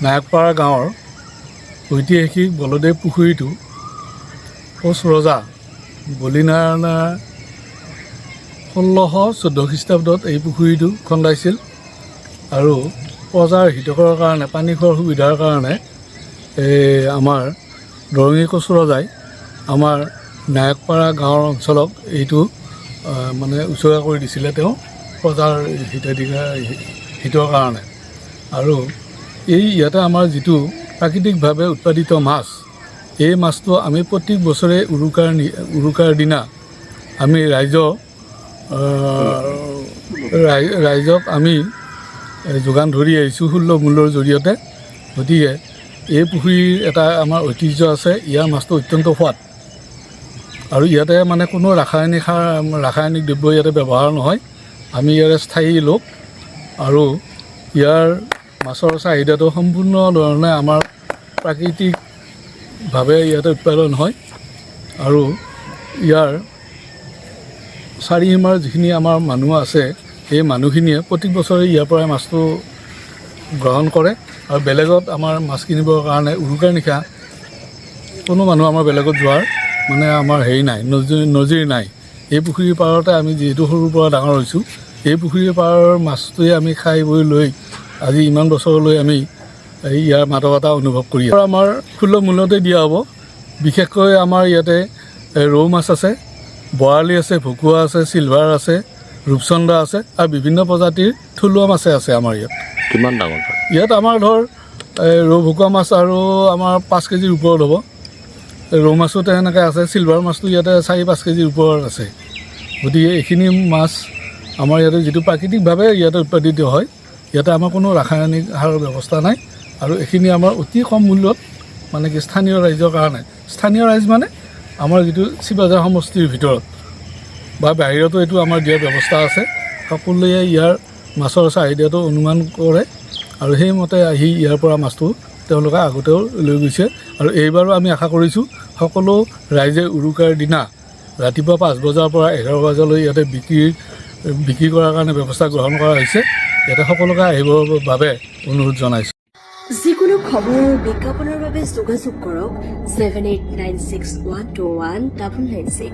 নায়কপাৰা গাঁৱৰ ঐতিহাসিক বলদেৱ পুখুৰীটো কোচ ৰজা বলিনাৰায়ণে 1614 খ্ৰীষ্টাব্দত এই পুখুৰীটো খন্দাইছিল আৰু প্ৰজাৰ হিতকৰ কাৰণে পানী খোৱাৰ সুবিধাৰ কাৰণে আমাৰ দৰঙী কোচ ৰজাই আমাৰ নায়কপাৰা গাঁৱৰ অঞ্চলক এইটো মানে উচৰ্গা কৰি দিছিলে তেওঁ প্ৰজাৰ হিতৰ কাৰণে। আৰু ইয়াতে আমাৰ যিটো প্ৰাকৃতিকভাৱে উৎপাদিত মাছ, এই মাছটো আমি প্ৰত্যেক বছৰে উৰুকাৰ দিনা আমি ৰাইজক আমি যোগান ধৰি আহিছোঁ সুলভ মূল্যৰ জৰিয়তে। গতিকে এই পুখুৰীৰ এটা আমাৰ ঐতিহ্য আছে, ইয়াৰ মাছটো অত্যন্ত সোৱাদ আৰু ইয়াতে মানে কোনো ৰাসায়নিক দ্ৰব্য ইয়াতে ব্যৱহাৰ নহয়। আমি ইয়াৰে স্থায়ী লোক আৰু ইয়াৰ মাছৰ চাহিদাটো সম্পূৰ্ণ ধৰণে আমাৰ প্ৰাকৃতিকভাৱে ইয়াতে উৎপাদন হয় আৰু ইয়াৰ চাৰিসীমাৰ যিখিনি আমাৰ মানুহ আছে সেই মানুহখিনিয়ে প্ৰত্যেক বছৰে ইয়াৰ পৰাই মাছটো গ্ৰহণ কৰে আৰু বেলেগত আমাৰ মাছ কিনিবৰ কাৰণে উৰুকাৰ নিশা কোনো মানুহ আমাৰ বেলেগত যোৱাৰ মানে আমাৰ হেৰি নাই, নজিৰ নাই। এই পুখুৰীৰ পাৰতে আমি যিহেতু সৰুৰ পৰা ডাঙৰ হৈছোঁ, এই পুখুৰীৰ পাৰৰ মাছটোৱে আমি খাই বৈ লৈ আজি ইমান বছৰলৈ আমি ইয়াৰ মাদকতা অনুভৱ কৰি আছোঁ। আমাৰ সুলভ মূল্যতে দিয়া হ'ব। বিশেষকৈ আমাৰ ইয়াতে ৰৌ মাছ আছে, বৰালি আছে, ভকুৱা আছে, চিলভাৰ আছে, ৰূপচন্দা আছে আৰু বিভিন্ন প্ৰজাতিৰ থলুৱা মাছে আছে আমাৰ ইয়াত। কিমান ডাঙৰ? ইয়াত আমাৰ ধৰ ৰৌ ভকুৱা মাছ আৰু আমাৰ 5 কেজিৰ ওপৰত হ'ব। ৰৌ মাছো তেনেকৈ আছে, চিলভাৰ মাছটো ইয়াতে 4-5 কেজিৰ ওপৰত আছে। গতিকে এইখিনি মাছ আমাৰ ইয়াতে যিটো প্ৰাকৃতিকভাৱে ইয়াতে উৎপাদিত হয়, ইয়াতে আমাৰ কোনো ৰাসায়নিক সাৰৰ ব্যৱস্থা নাই আৰু এইখিনি আমাৰ অতি কম মূল্যত মানে কি স্থানীয় ৰাইজৰ কাৰণে, স্থানীয় ৰাইজ মানে আমাৰ যিটো চিবাজাৰ সমষ্টিৰ ভিতৰত বা বাহিৰতো এইটো আমাৰ দিয়াৰ ব্যৱস্থা আছে। সকলোৱে ইয়াৰ মাছৰ চাহিদাটো অনুমান কৰে আৰু সেইমতে আহি ইয়াৰ পৰা মাছটো তেওঁলোকে আগতেও লৈ গৈছে আৰু এইবাৰো আমি আশা কৰিছোঁ সকলো ৰাইজে উৰুকাৰ দিনা ৰাতিপুৱা 5 বজাৰ পৰা 11 বজালৈ ইয়াতে বিক্ৰী কৰাৰ কাৰণে ব্যৱস্থা গ্ৰহণ কৰা হৈছে। ইয়াতে সকলোকে আহিবৰ বাবে অনুৰোধ জনাইছোঁ। যিকোনো খবৰ আৰু বিজ্ঞাপনৰ বাবে যোগাযোগ কৰক 7896121996।